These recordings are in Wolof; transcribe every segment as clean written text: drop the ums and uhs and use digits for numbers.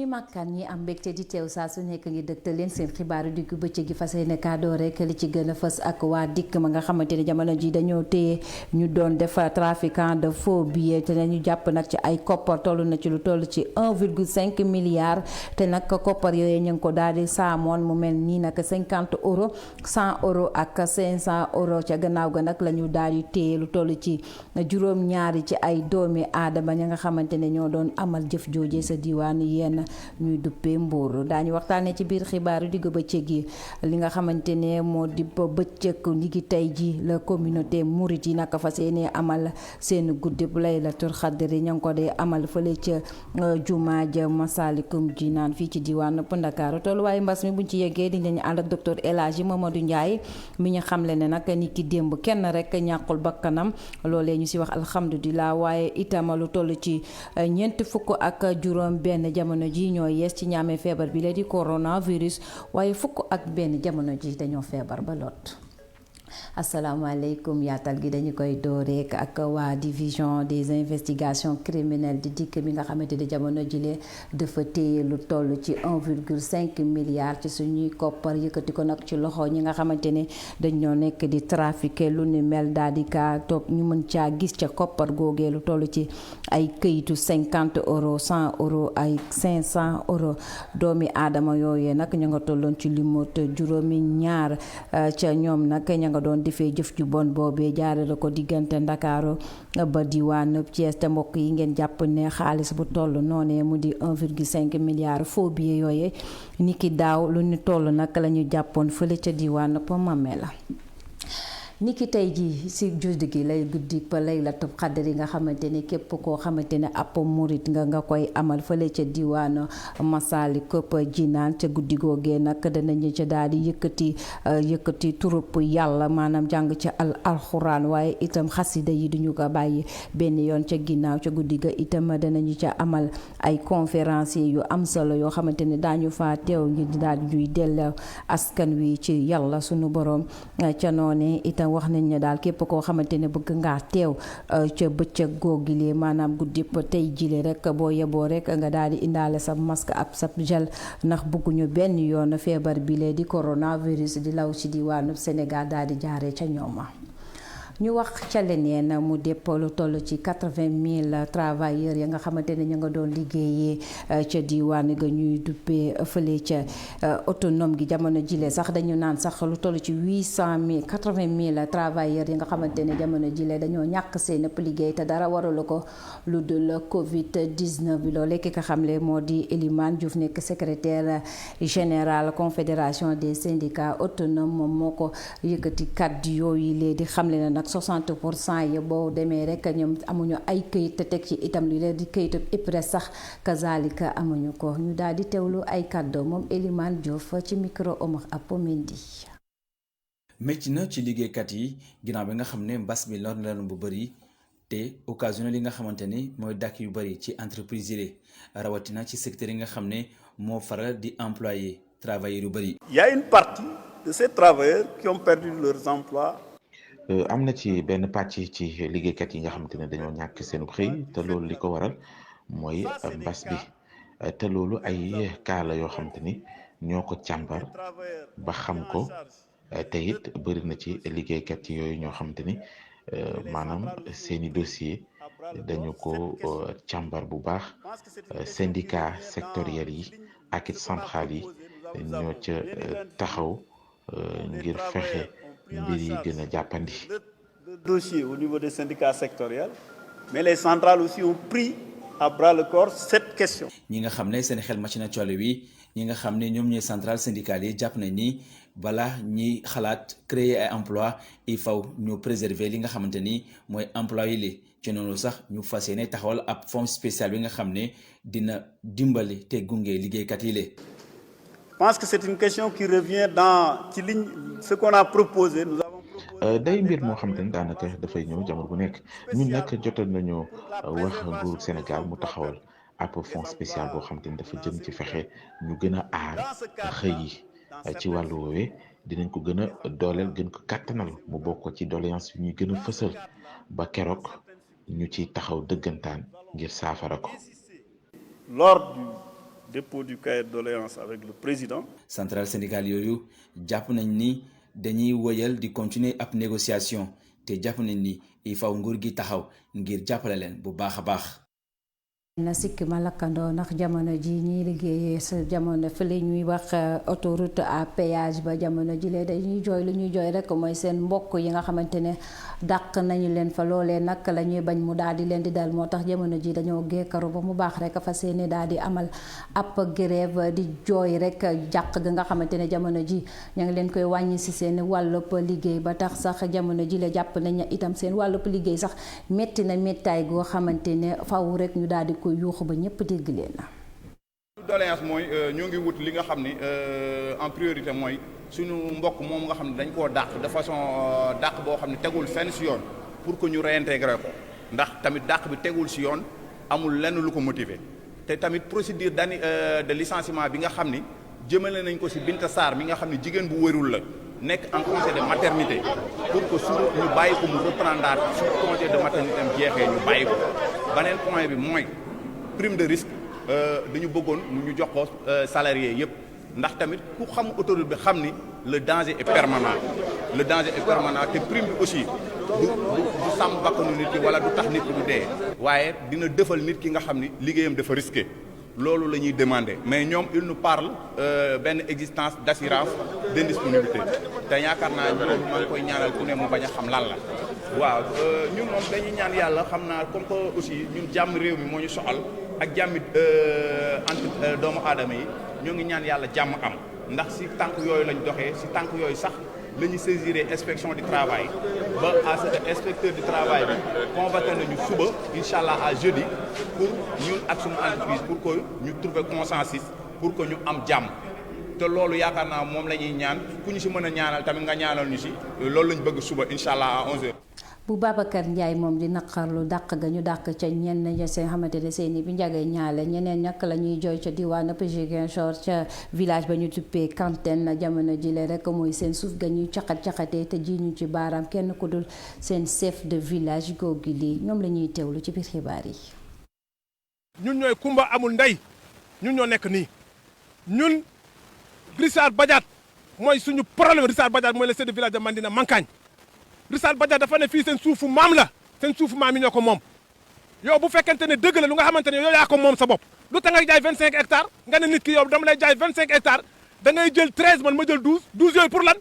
makkaan ñi am mbégte di teew saa su nekk ngi dëgtal leen seen xibaaru diggu bëccëg gi fas yéene kàddoo rek li ci gën a fës ak waa dikk ma nga xamante ne jamono ji dañoo téye ñu doon def trafiquant de faux billets te ñu jàpp nag ci ay koppar toll na ci lu toll ci 1,5 milliard te nag koppar yooyu ñu ngi ko daal di saamoon mu mel nii nag 50 euros 100 euros ak 500 euros ca gannaaw ga nag la ñu daal di téye lu toll ci juróom-ñaari ci ay doomi aadama ña nga xamante ne ñoo doon amal jëf jooje sa diwaan yenn ñuy duppee Mbour daañu waxtaanee ci biir xibaaru diggu bëccëg yi li nga xamante ne moo di bëccëg nigi tey ji la communauté mouride yi naka fas yéene amal seen guddi bu laylatul xadri ña ngi ko dee amal fële ca jumaa ja Masaalikul Jinaan fii ci diwaan Ndakaaru tolluwaayu mbas mi buñ ci yeggee di nañu ànd ak docteur El Hadji Mamadou Ndiaye mi ñu xamle ne nag ni ki démb kenn rek ñàkkul bakkanam loolee ñu si wax alhamdulilah waaye itam lu toll ci ñeent fukk ak juróom benn jamono ji ñoo yees ci ñaamee feebar bi la di coronavirus waaye fukk ak benn jamono ji dañoo feebar ba lot asalaamaaleykum yaatal gi dañu koy dooreek ak waa division des investigations criminelles di dikk bi nga xamante ni jamono jile dafa téye lu toll ci 1,5 milliard ci suñuy koppar yëkkati ko nag ci loxo ñi nga xamante ne dañoo nekk di trafiquer lu ni mel daal di kaa toog ñu mën caa gis ca koppar googee lu toll ci ay këyitu 50 euros 100 euros ay 500 euros doomi aadama yooyee nag ñu nga tolloon ci limot juróomi ñaar ca ñoom nag ña nga doon defee jëf ju bon boobee jaarale ko diggante Ndakaaru ba diwaan Thiès te mbokk yi ngeen jàpp ne xaalis bu toll noonee mu di 1,5 milliard faux billets yooye niki daaw lu ñu toll nag la ñu jàppoon fële ca diwaan Pomame la niki tey jii si guddi gi lay guddi ba laylatul xadri nga xamante ne képp koo xamante ne ab murit nga koy amal fële ca diwaanu Masaalikul Jinaan ca guddi googee nag danañu ca daal di yëkkati turub yàlla maanaam jàng ca alxuraan waaye itam xasida yi duñu ko bàyyi benn yoon ca ginnaaw ca guddi ga itam danañu ca amal ay conférenciers yu am solo yoo xamante ne daañu fa teew ngir daal di ñuy delloo askan wi ci yàlla sunu borom ca noone itam wax nañ ne daal képp koo xamante ne bëgg ngaa teew ca bëccëg googilee maanaam guddi tey jile rek boo yeboo rek nga daal di indaale sa masque ab sa gel ndax bëgguñu benn yoon feebar bi lee di coronavirus di law ci diwaanu Sénégal daal di jaaree ca ñooma ñu wax ca leneen mu dépp lu toll ci 80,000 travailleurs ya nga xamante ne ñu nga doon liggéeyee ca diwaan ga ñuy duppee fële ca autonome gi jamono jile sax dañu naan sax lu toll ci 80,000 travailleurs yi nga xamante ne jamono jile dañoo ñàkk seen ëpp liggéey te dara waralu ko lu dul Covid-19 bi loolee ki nga xamle moo di Elimane Diouf nekk secrétaire général confédération des syndicats autonomes moom moo ko yëkkati kàddu yooyu lee di xamle na nag 60% yi boo demee rek ñoom amuñu ay këyit te teg ci itam li leen di këyitu IPRES sax kazalika amuñu ko ñu daal di teewlu ay kàddoo moom Elimane Diouf ci micro Omar Apomendi. métti na ci liggéeykat yi ginnaaw bi nga xam ne mbas mi lor na leen bu bëri te occasionné li nga xamante ni mooy dàkk yu bëri ci entreprise yi rawatina ci secteur yi nga xam ne moo faral di employé travailleurs yu bëri. Il y a une partie de ces travailleurs qui ont perdu leurs emplois. am na ci benn pàcc ci liggéeykat yi nga xamante ne dañoo ñàkk seen xëy te loolu li ko waral mooy mbas bi te loolu ay cas la yoo xamante ni ñoo ko càmbar ba xam ko te it bëri na ci liggéeykat yooyu ñoo xamante ni maanaam seeni dossier dañu ko càmbar bu baax syndicat sectoriel yi ak it central yi ñoo ca taxaw ngir fexe mbir yi gën a jàppandi. Le dossier au niveau des syndicats sectoriels, mais les centrales aussi ont pris à bras le corps cette question. ñi nga xam ne seen xel màcc na ci wàll wi ñi nga xam ne ñoom ñooy centrales syndicales yi jàpp nañ ni balaa ñiy xalaat créer ay emploi il faut ñu préserver li nga xamante ni mooy emploi yi li ci noonu sax ñu fas yéene taxawal ab fonds spécial bi nga xam ne dina dimbali te gunge liggéeykat yi li. Je pense que c'est une question qui revient dans ce qu'on a proposé. Nous avons proposé day mbir moo xamante ni daanaka dafay ñëw jamono bu nekk ñun nag jotoon nañu wax nguuru Sénégal mu taxawal ab fonds spécial boo xamante ni dafa jëm ci fexe ñu gën a aar xëy yi ci wàllu woowee dinañ ko gën a dooleel gën ko kàttanal mu bokk ci doléance yu ñuy gën a fësal ba keroog ñu ci taxaw dëggantaan ngir saafara ko. Lors dépôt du cahier de doléances avec le président. centrale syndicale yooyu jàpp nañ ni dañuy woyal di continuer ab négociation te jàpp nañ ni il faut nguur gi taxaw ngir jàppale leen bu baax a baax. na sikki ma lakkandoo ndax jamono ji ñuy liggéeyee sa jamono fële ñuy wax autoroute à péage ba jamono ji lee dañuy jooy lu ñuy jooy rek mooy seen mbokk yi nga xamante ne dàq nañu leen fa loolee nag la ñuy bañ mu daal di leen di dal moo tax jamono ji dañoo géekaru ba mu baax rek fa seeni daal di amal ab grève di jooy rek jàq ga nga xamante ne jamono ji ña ngi leen koy wàññi si seen wàllub liggéey ba tax sax jamono ji la jàpp nañ itam seen wàllub liggéey sax metti na mettaay goo xamante ne faw rek ñu daal di ko yuuxu ba ñëpp dégg leen na. doléance mooy ñoo ngi wut li nga xam ni en priorité mooy suñu mbokk moom nga xam ne dañ koo dàq de façon dàq boo xam ne tegul fenn si yoon pour que ñu réintégrer ko ndax tamit dàq bi tegul si yoon amul lenn lu ko motiver te tamit procédure de licenciement bi nga xam ni jëmale nañ ko si Binta Sarr mi nga xam ne jigéen bu wérul la nekk en congé de maternité pour que su ñu bàyyi ko mu reprendre su congé de maternité am jeexee ñu bàyyi ko beneen point bi mooy prime de risque dañu bëggoon ñu jox ko salarié yëpp ndax tamit ku xam autoroute bi xam ni le danger est permanent te prime bi aussi du sàmm bakkanu nit ki wala du tax nit ki du dee waaye dina defal nit ki nga xam ni liggéeyam dafa risqué loolu la ñuy demander mais ñoom il nous parle benn existence d'assurance d'indisponibilité te yaakaar naa loolu maa ngi koy ñaanal ku ne mu bañ a xam lan la waaw ñun moom dañuy ñaan yàlla xam naa comme que aussi ñun jàmm réew mi moo ñu soxal ak jàmmi entre doomu aadama yi ñoo ngi ñaan yàlla jàmm am ndax si tànk yooyu lañ doxee si tànk yooyu sax la ñu saisiré inspection du travail ba à ce que inspecteur du travail bi convoqué nañu suba incha allah à jeudi pour ñun ak suñu entreprise pour que ñu trouver consensus pour que ñu am jàmm te loolu yaakaar naa moom la ñuy ñaan ku ñu si mën a ñaanal tamit nga ñaanal ñu si loolu lañ bëgg suba incha allah à 11h. bu Babacar Ndiaye moom di naqarlu dàq ga ñu dàq ca ñenn ña seen xamante ne seeni bi njagee ñaale ñeneen ñàkk la ñuy jooy ca diwaanu Ziguinchor ca village ba ñu tuppee Kantène jamono jile rek mooy seen suuf ga ñuy caxatee te ji ñu ci baaraam kenn ku dul seen chef de village googu lii ñoom la ñuy teewlu ci biir xibaar yi. ñun ñooy kumba amul ndey ñun ñoo nekk nii ñun Richard Badiate mooy suñu problème Richard Badiate mooy le chef de village de Mandina Mankagne Richard Badiate dafa ne fii seen suufu maam la seen suufu maam yi ñoo ko moom yow bu fekkente ne dëgg la lu nga xamante ne yow yaa ko moom sa bopp lu tax nga jaay 25 hectares nga ne nit ki yow dama lay jaay 25 hectares da ngay jël 13 man ma jël 12 yooyu pour lan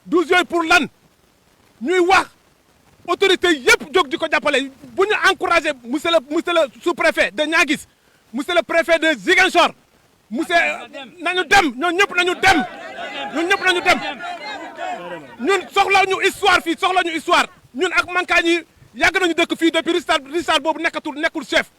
12 yooyu pour lan ñuy wax autorité yëpp jóg di ko jàppale bu ñu encouragé monsieur le sous-préfet de Niaguis monsieur le préfet de Ziguinchor nañu dem ñun ñëpp nañu dem ñun soxla ñu histoire fii soxla ñu histoire ñun ak Mankagne yi yàgg nañu dëkk fii depuis Richard boobu nekkul chef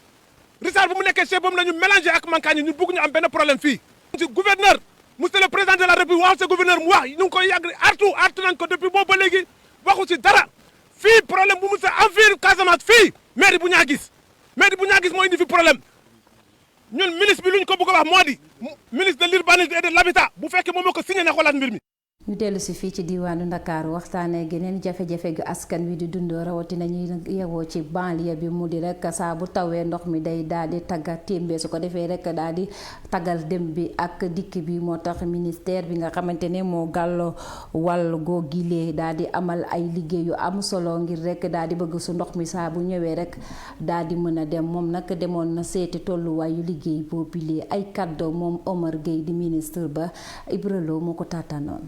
Richard bu mu nekkee chef boobu la ñu mélangé ak Mankagne yi ñu bëgg ñu am benn problème fii. ci gouverneur monsieur le président de la république wax sa gouverneur mu wax ñu ngi koy yàgg artu nañ ko depuis boobu ba léegi waxu ci dara fii problème bu mu sa am fii Casamance fii mairie bu Niaguis moo indi fi problème ñun ministre bi lu ñu ko bëgg a wax moo di ministre de l'urbanisme et de l'habitat bu fekkee moom moo ko signé na xoolaat mbir mi. ñu dellu si fii ci diwaanu Ndakaaru waxtaanee geneen jafe-jafe gu askan wi di dund rawatina ñuy yewoo ci banlieue bi mu di rek saa bu tawee ndox mi day daal di tagga témbee su ko defee rek daal di taggal dem bi ak dikk bi moo tax ministère bi nga xamante ne moo gàlloo wàll googilee daal di amal ay liggéey yu am solo ngir rek daal di bëgg su ndox mi saa bu ñëwee rek daal di mën a dem moom nag demoon na seeti tolluwaayu liggéey boobilee ay kàddoo moom Omar Gueye di ministre ba Ibra Lo moo ko taataanoon.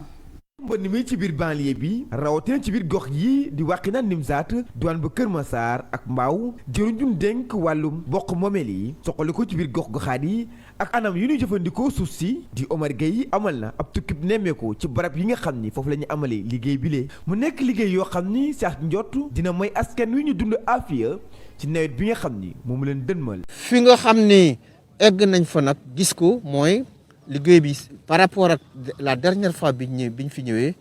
mbënn mi ci biir banlieue bi rawatina ci biir gox yi di Wakhinane Nimzatt douane ba Kër Massar ak Mbao jëruñ ñu dénk wàllum bokk moomeel yi soxali ko ci biir gox goxaat yi ak anam yu ñuy jëfandikoo suuf si di Omar Gueye amal na ab tukkib nemmeeku ci barab yi nga xam ni foofu la ñu amalee liggéey bile mu nekk liggéey yoo xam ni sax njott dina may askan wi ñu dund afiya ci nawet bi nga xam ni moom leen dënmal. fi nga xam ni egg nañ fa nag gis ko mooy. liggéey bi par rapport ak la dernière fois biñ fi ñëwee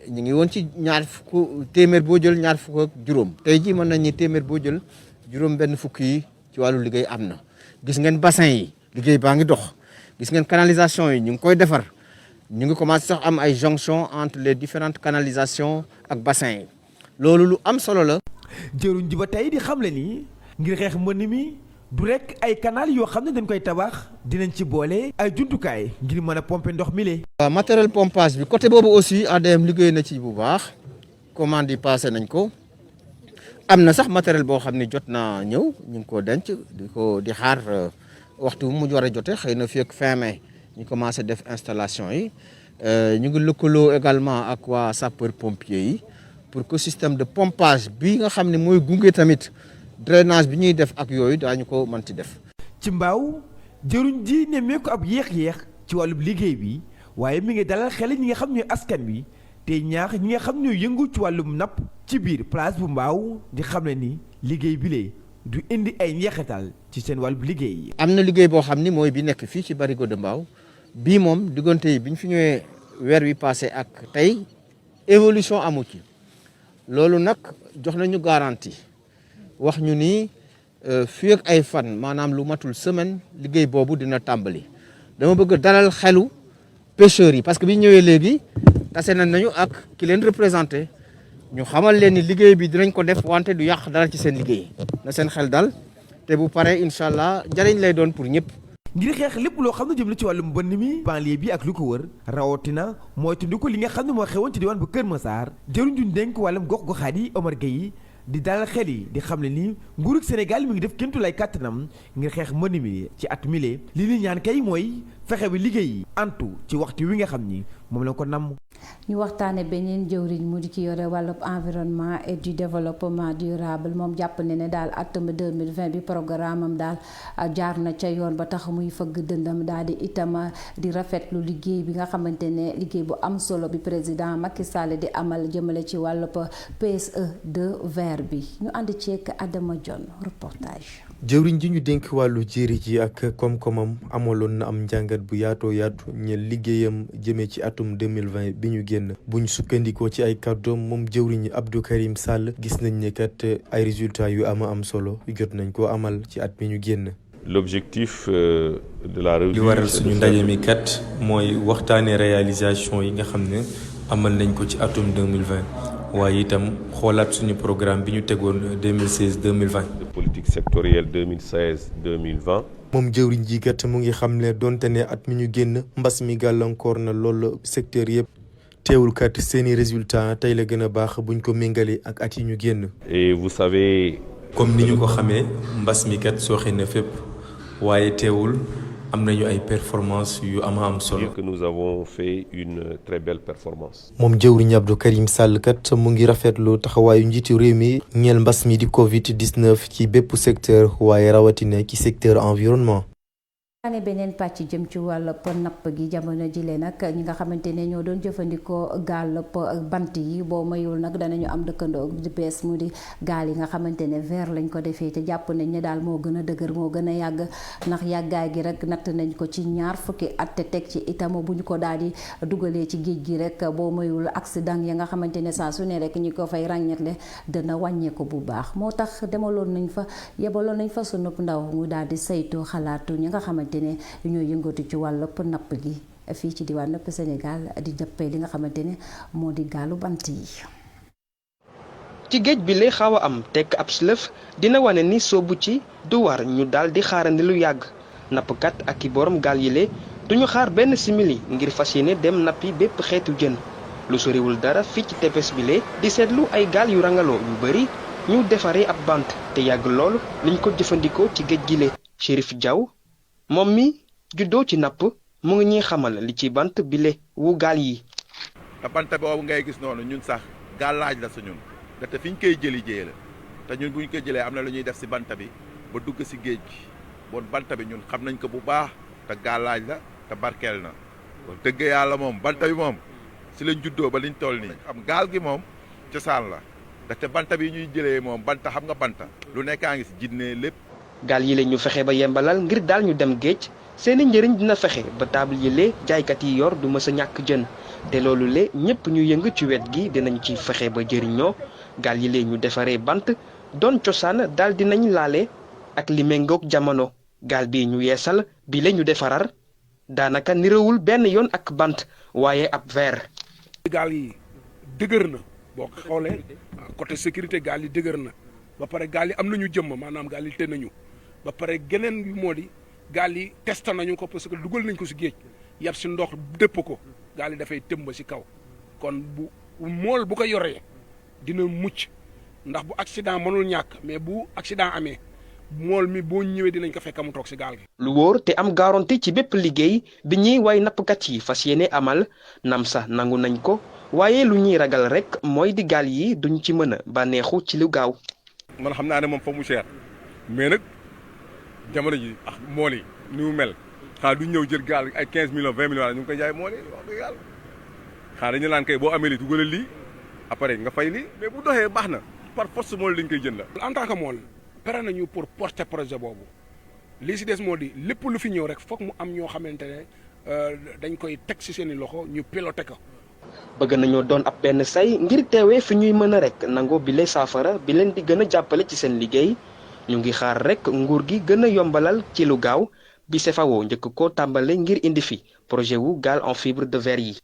ñu ngi woon ci téeméer boo jël ñaar fukk ak juróom tey jii mën nañu téeméer boo jël juróom benn fukk yi ci wàllu liggéey am na gis ngeen bassin yi liggéey baa ngi dox gis ngeen canalisation yi ñu ngi koy defar ñu ngi commencé sax am ay jonction entre les différentes canalisations ak bassin yi loolu lu am solo la. jëruñ ji ba tey di xamle ni ngir xeex mbënn mi du rek ay canal yoo xam ne dañ koy tabax dinañ ci boole ay jumtukaay ngir mën a pomper ndox mi lee. matériel pompage bi côté boobu aussi ADM liggéey na ci bu baax commande yi passé nañ ko am na sax matériel boo xam ne jot naa ñëw ñu ngi ko denc di xaar waxtu bu mu war a jotee xëy na fii ak fin mai ñu commencé def installation yi ñu ngi lëkkaloo également ak waa sapeur pompier yi pour que système de pompage bi nga xam ne mooy gunge tamit. drainage bi ñuy def ak yooyu daañu ko mën ci def. ci mbaaw jëruñ ji nemmeeku ab yéex-yéex ci wàllub liggéey bi waaye mi ngi dalal xel ñi nga xam ne askan wi te ñaax ñi nga xam ne yëngu ci wàllum napp ci biir place bu mbaaw di xam ne ni liggéey bi lee du indi ay njeexital ci seen wàllub liggéey. am na liggéey boo xam ni mooy bi nekk fii ci barigo de mbaaw bii moom diggante yi bi ñu fi ñëwee weer wi passé ak tey évolution amu ci loolu nag jox nañu garantie. wax ñu ni fii ak ay fan maanaam lu matul semaine liggéey boobu dina tàmbali dama bëgg dalal xelu pêcheurs yi parce que bi ñëwee léegi tase nañu ak ki leen représenté ñu xamal leen ni liggéey bi dinañ ko def wante du yàq dara ci seen liggéey na seen xel dal te bu paree incha allah njëriñ lay doon pour ñëpp. ngir xeex lépp loo xam ne jëm na ci wàllum mbënn mi banlieue bi ak lu ko wër rawatina mooy tundi ko li nga xam ne moo xewoon ci diwaan bu Kër Massar jëruñ duñ dénk wàllum gox-goxaat yi Omar Gueye di dalal xel yi di xam ne ni nguurug Sénégal mi ngi def kémtu lay kàttanam ngir xeex mbënn mi ci at mile li ñu ñaan kay mooy fexe bi liggéey antu ci waxtu wi nga xam ni moom la ko namm. ñu waxtaane beneen jëwriñ mu di ci yore wàllub environnement et du développement durable moom jàpp ne daal atum 2020 bi programme am daal jaar na ca yoon ba tax muy fëgg dëndam daal di itam di rafetlu liggéey bi nga xamante ne liggéey bu am solo bi président Macky Sall di amal jëmale ci wàllub PSE 2 vert bi ñu ànd ceeg Adama John reportage. jëwriñ ji ñu dénk wàllu jéeri ji ak koom-koomam amaloon na am njàngat bu yaatoo yaatu ñeel liggéeyam jëmee ci atum 2020 bi ñu génn buñ sukkandikoo ci ay kàddoom moom jëwriñ Abdou Karim Sall gis nañ ne kat ay résultats yu am solo jot nañ koo amal ci at mi ñu génn. L'objectif de la revue li waral suñu ndaje mi kat mooy waxtaanee réalisation yi nga xam ne amal nañ ko ci atum 2020 waaye itam xoolaat suñu programme bi ñu tegoon 2016-2020. de politique sectorielle 2016-2020. moom jëwriñ ji kat mu ngi xam ne donte ne at mi ñu génn mbas mi gàllankoor na lool secteur yëpp teewul kat seeni résultat tey la gën a baax buñ ko méngale ak at yi ñu génn. et vous savez. comme ni ñu ko xamee mbas mi kat sooxe na fépp waaye teewul am nañu ay performance yu am solo. que nous avons fait une très belle performance. moom jëwriñ Abdou Karim Sall kat mu ngi rafetlu taxawaayu njiitu réew mi ñeel mbas mi di Covid-19 ci bépp secteur waaye rawatina ci secteur environnement. ane beneen pàcc jëm ci wàllub napp gi jamono jile nag ñi nga xamante ne ñoo doon jëfandikoo gaalub bant yi boo mayul nag danañu am dëkkandoo di bees mu di gaal yi nga xamante ne verre lañ ko defee te jàpp nañ ne daal moo gën a dëgër moo gën a yàgg ndax yàggaay gi rek natt nañ ko ci 2 fukki at te teg ci itam bu ñu ko daal di dugalee ci géej gi rek boo mayul accident ya nga xamante ne saa su ne rek ñi ko fay ràññetle dana wàññeeku bu baax moo tax yebaloon nañ fa sunub ndaw mu daal di saytu xalaatu ñi nga xamante ne ñoo yëngatu ci wàllu napp gi fii ci diwaan napp Sénégal di jàppee li nga xamante ne moo di gaalu bant yi. ci géej bi lay xaw a am tekk ab slëf dina wane ni soobu ci du war ñu daal di xaarandi lu yàgg nappkat ak i borom gaal yile duñu xaar benn simili ngir fas yéene dem nappi bépp xeetu jën lu soriwul dara fii ci tefes bi le di seetlu ay gaal yu rangaloo yu bari ñu defaree ab bant te yàgg loolu liñ ko jëfandikoo ci géej gi le Chérif Diaw moom mi juddoo ci napp mu ngi ñuy xamal li ci bant bile wu gaal yi. te bant boobu ngay gis noonu ñun sax gaal laaj la su ñun te fi ñu koy jëli jee la te ñun bu ñu koy jëlee am na lu ñuy def si bant bi ba dugg si géej gi bon bant bi ñun xam nañ ko bu baax te gaal laaj la te barkeel na bon dëgg yàlla moom bant bi moom si lañ juddoo ba liñ toll nii. am gaal gi moom cosaan la te bant bi ñuy jëlee moom bant xam nga bant lu nekkaa ngi si jinne lépp. gaal yi la ñu fexe ba yembalal ngir daal ñu dem géej seeni njëriñ dina fexe ba taabal yi lee jaaykat yi yor du mës a ñàkk jën te loolu le ñëpp ñu yëng ci wet gi dinañ ci fexe ba jëriñoo gaal yi lee ñu defaree bant doon cosaan daal dinañ laale ak li méngoog jamono gaal bi ñu yeesal bi la ñu defarar daanaka nirawul benn yoon ak bant waaye ab verre. gaal yi dëgër na boo xoolee côté sécurité gaal yi dëgër na ba pare gaal yi am nañu jëmm maanaam gaal yi te nañu ba pare geneen bi moo di gaal yi testé nañu ko parce que dugal nañ ko si géej yab si ndox dëpp ko gaal yi dafay tëmb si kaw kon bu mool bu ko yoree dina mucc ndax bu accident mënul ñàkk mais bu accident amee mool mi boo ñëwee dinañ ko fekk mu toog si gaal gi. lu wóor te am garantie ci bépp liggéey bi ñuy way nappkat yi fas yéene amal nam sax nangu nañ ko waaye lu ñuy ragal rek mooy di gaal yi duñ ci mën a bànneexu ci lu gaaw. man xam naa ne moom fa mu cher mais nag jamono ji ak mool yi ni mu mel xanaa duñ ñëw jël gaal ay 15 millions 20 millions ñu ngi koy jaay mool yi wax dëgg yàlla xanaa dañu laan kay boo amee lii dugalal lii après nga fay lii mais bu doxee baax na par force mool dañ koy jënd la. en tant que mool pare nañu pour porter projet boobu lii si des moo di lépp lu fi ñëw rek foog mu am ñoo xamante ne dañ koy teg si seen i loxo ñu piloté ko. bëgg nañoo doon ab benn say ngir teewee fi ñuy mën a rek nangoo bi lay saafara bi leen di gën a jàppale ci seen liggéey ñu ngi xaar rek nguur gi gën a yombalal ci lu gaaw bi CFAO njëkk koo tàmbale ngir indi fi projet wu gaal en fibre de verre yi.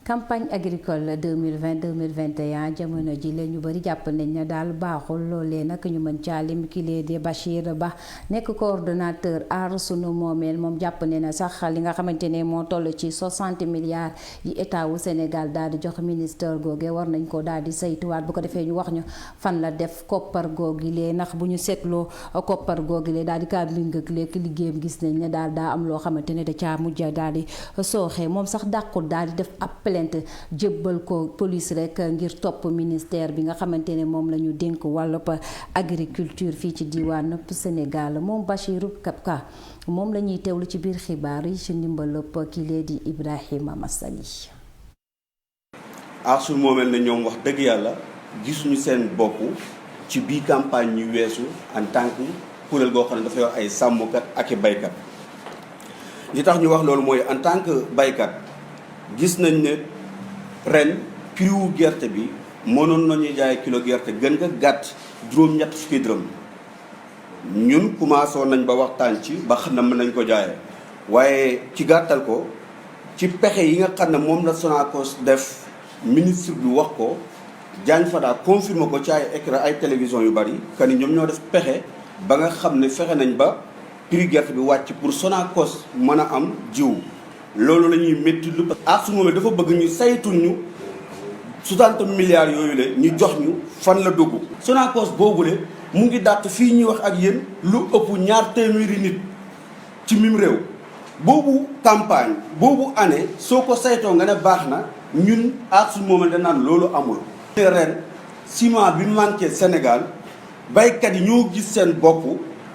campagne agricole 2020-2021 jamono ji la ñu bëri jàpp nañ ne daal baaxul loolee nag ñu mën caalim kile di Bachir Ba nekk coordonnateur aar sunu moomeel moom jàpp ne na sax li nga xamante ne moo toll ci 60 milliards yi état wu Sénégal daal di jox ministère googe war nañ ko daal di saytuwaat bu ko defee ñu wax ñu fan la def koppar googilee ndax bu ñu seetloo koppar googilee daal di kaa mbingak lekk liggéeyam gis nañ ne daal daa am loo xamante ne da caa mujj daal di sooxee moom sax dàqul daal di def ab plainte jébbal ko police rek ngir topp ministère bi nga xamante ne moom la ñu dénk wàllub agriculture fii ci diwaanu Sénégal moom Bachirou Kapka moom la ñuy teewlu ci biir xibaar yi ci ndimbalub kile di Ibrahima Massali. Aar Sunu Moomeel na ñoom wax dëgg yàlla gisuñu seen bopp ci bii campagne ñu weesu en tant que kuréel goo xam ne dafa yor ay sàmmkat ak i baykat li tax ñu wax loolu mooy en tant que baykat gis nañ ne ren prix wu gerte bi mënoon nañu jaay kilo gerte gën nga gàtt juróom-ñett fukki dërëm ñun commencé woon nañ ba waxtaan ci ba xam ne mën nañ ko jaayee waaye ci gàttal ko ci pexe yi nga xam ne moom la Sonacos def ministre bi wax ko Diagne Fada confirmé ko ci ay écran ay télévision yu bari que ni ñoom ñoo def pexe ba nga xam ne fexe nañ ba prix gerte bi wàcc pour Sonacos mën a am jiw loolu la ñuy métti lu Aar Sunu Moomeel dafa bëgg ñu saytul ñu 60 milliards yooyu la ñu jox ñu fan la dugg. Sonacos boobule mu ngi dàq fii ñuy wax ak yéen lu ëpp 200 nit ci mim réew boobu campagne boobu année soo ko saytoo nga ne baax na ñun Aar Sunu Moomeel da naan loolu amul. ren ciment bi manqué Sénégal baykat yi ñoo gis seen bopp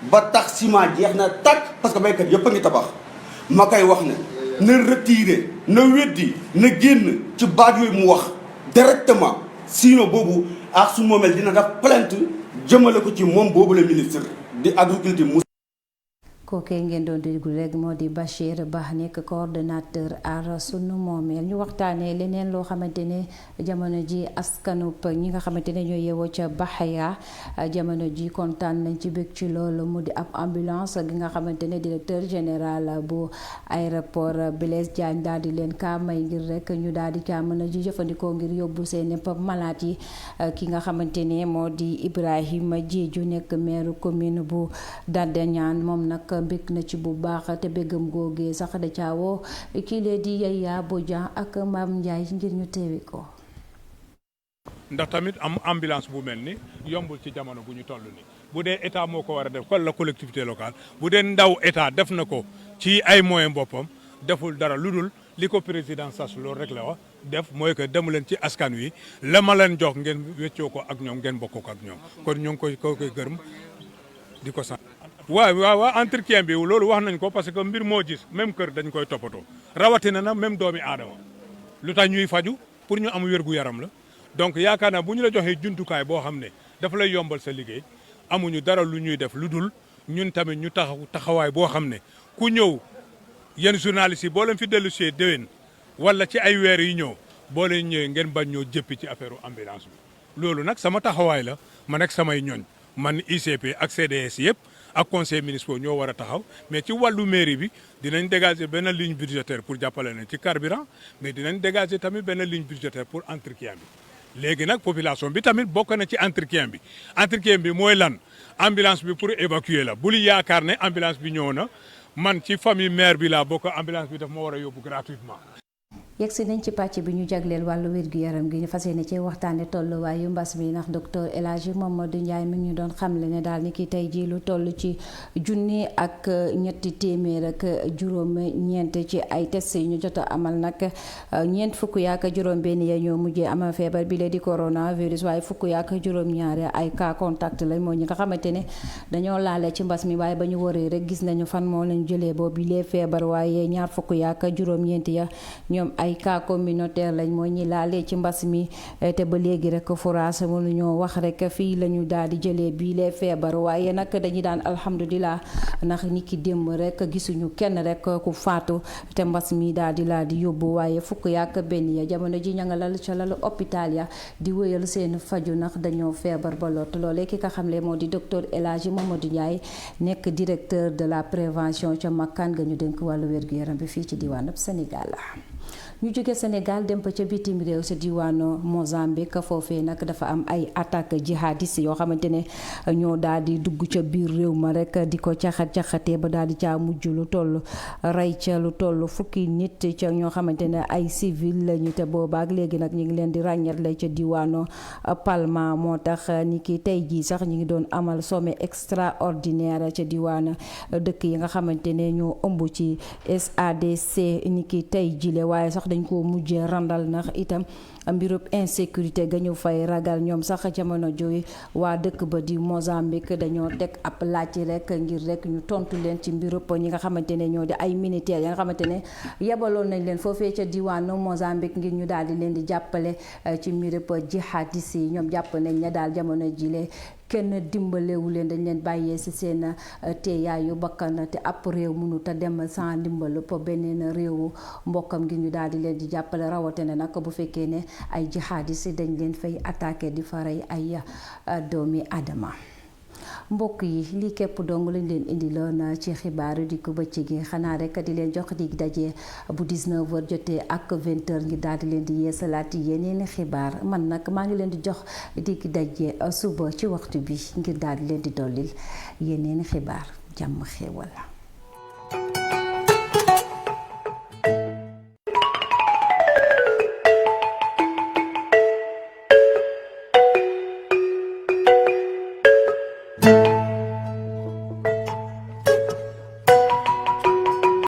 ba tax ciment jeex na tàkk parce que baykat yëpp a ngi tabax ma koy wax ne. na retiré na weddi na génn ci baat yooyu mu wax directement sinon boobu Aar Sunu Moomeel dina def plainte jëmale ko ci moom boobu la ministre di agriculture. kookee ngeen doon déglu rek moo di Bachir Ba nekk coordonnateur Aar Sunu Moomeel ñu waxtaanee leneen loo xamante ne jamono ji askanu ñi nga xamante ne ñoo yeewoo ca Baxaya jamono ji kontaan nañ ci bëgg ci loolu mu di ab ambulance gi nga xamante ne directeur général bu aéroport Blaise Diagne daal di leen kaa may ngir rek ñu daal di kaa mën a ji jëfandikoo ngir yóbbu seen malade yi ki nga xamante ne moo di Ibrahima Diédhiou nekk maire commune bu Dadañaan moom nag mbég na ci bu baax te béggam googee sax da caawoo kii lee di Yaya Bodian ak Mame Ndiaye ngir ñu teewi ko. ndax tamit am ambulance bu mel ni yombul ci jamono bu ñu toll ni bu dee état moo ko war a def kon la collectivité locale bu dee ndaw état def na ko ci ay moyens boppam deful dara lu dul li ko président sas loolu rek la wax def mooy que demu leen ci askan wi la ma leen jox ngeen weccoo ko ak ñoom ngeen bokk ko ak ñoom kon ñu ngi koy gërëm di ko sant. waaw entretien bi loolu wax nañ ko parce que mbir moo gis même kër dañ koy toppatoo rawatina na même doomi aadama lu tax ñuy faju pour ñu am wérgu yaram la donc yaakaar naa bu ñu la joxee jumtukaay boo xam ne dafa lay yombal sa liggéey amuñu dara lu ñuy def lu dul ñun tamit ñu taxawaay boo xam ne ku ñëw yéen journalistes yi boo leen fi dellu see déwén wala ci ay weer yi ñëw boo leen ñëwee ngeen bañ ñoo jëppi ci affaire ambulance bi loolu nag sama taxawaay la man ak samay ñooñ man ICP ak CDS yëpp ak conseil municipal ñoo war a taxaw mais ci wàllu mairie bi dinañ dégager benn ligne budgétaire pour jàppale leen ci carburant mais dinañ dégager tamit benn ligne budgétaire pour entretien bi léegi nag population bi tamit bokk na ci entretien bi mooy lan ambulance bi pour évacuer la bul yaakaar ne ambulance bi ñëw na man ci famille maire bi laa bokk ambulance bi daf ma war a yóbbu gratuitement. yegsi nañ ci pàcc bi ñu jagleel wàllu wér-gu-yaram gi ñu fas yéene ci waxtaane tolluwaayu mbas mi ndax docteur El Hadji Mamadou Ndiaye mi ngi ñu doon xamle ne daal ni ki tey jii lu toll ci 1,3 ci ay test yi ñu jot a amal nag 4 ya ñoo mujjee ama feebar bi lee di coronavirus waaye 2 ay cas contact lañ moo ñi nga xamante ne dañoo laale ci mbas mi waaye ba ñu waree rek gis nañu fan moo leen jëlee boobu lee feebar waaye 2 ya ñoom ay cas communautaire lañ mooy ñi laalee ci mbas mi te ba léegi rek furaas mënu ñoo wax rek fii la ñu daal di jëlee bii lee feebar waaye nag dañuy daan alhamdulilah ndax ni ki démb rek gisuñu kenn rek ku faatu te mbas mi daal di yóbbu waaye 1 ya jamono ji ña nga lal ca lalu hôpital ya di wéyal seen faju ndax dañoo feebar ba lot loolee ki nga xamle moo di docteur El Hadji Mamadou Ndiaye nekk directeur de la prévention ca makkaan ga ñu dénk wàllu wér-gu-yaram bi fii ci diwaanub Sénégal. ñu jóge Sénégal dem ba ca bitim réew sa diwaanu Mozambique foofee nag dafa am ay attaque jihadiste yoo xamante ne ñoo daal di dugg ca biir réew ma rek di ko caxatee ba daal di caa mujj lu toll rey ca lu toll 10 nit ca ñoo xamante ne ay civil lañu te boobaak léegi nag ñu ngi leen di ràññatle ca diwaanu Palma moo tax ni ki tey jii sax ñu ngi doon amal sommet extraordinaire ca diwaanu dëkk yi nga xamante ne ñoo ëmb ci SADC ni ki tey jile waaye sax dañ ko mujjee randal ndax itam mbirub insécurité ga ñu fay ragal ñoom sax jamono jooy waa dëkk ba di Mozambique dañoo teg ab laaj rek ngir rek ñu tontu leen ci mbirub ñi nga xamante ne ñoo di ay militaires ya nga xamante ne yebaloon nañ leen foofee ca diwaanu Mozambique ngir ñu daal di leen di jàppale ci mbirub jihadis yi ñoom jàpp nañ ne daal jamono jile kenn dimbalewu leen dañ leen bàyyee ci seen teeyaayu bakkan te ab réew mënu te dem sans dimbal po beneen réewu mbokkam ngir ñu daal di leen di jàppale rawatina nag bu fekkee ne ay jihadis dañ leen fay attaqué di fa rey ay doomi adama mbokk yi lii képp dong lañ leen indiloon ci xibaaru di ko bëccëg gi xanaa rek di leen jox dig daje bu 19h jotee ak 20h ngir daal di leen di yeesalaat yeneen xibaar man nag maa ngi leen di jox dig daje suba ci waxtu bi ngir daal di leen di dollil yeneen xibaar jàmm xéewal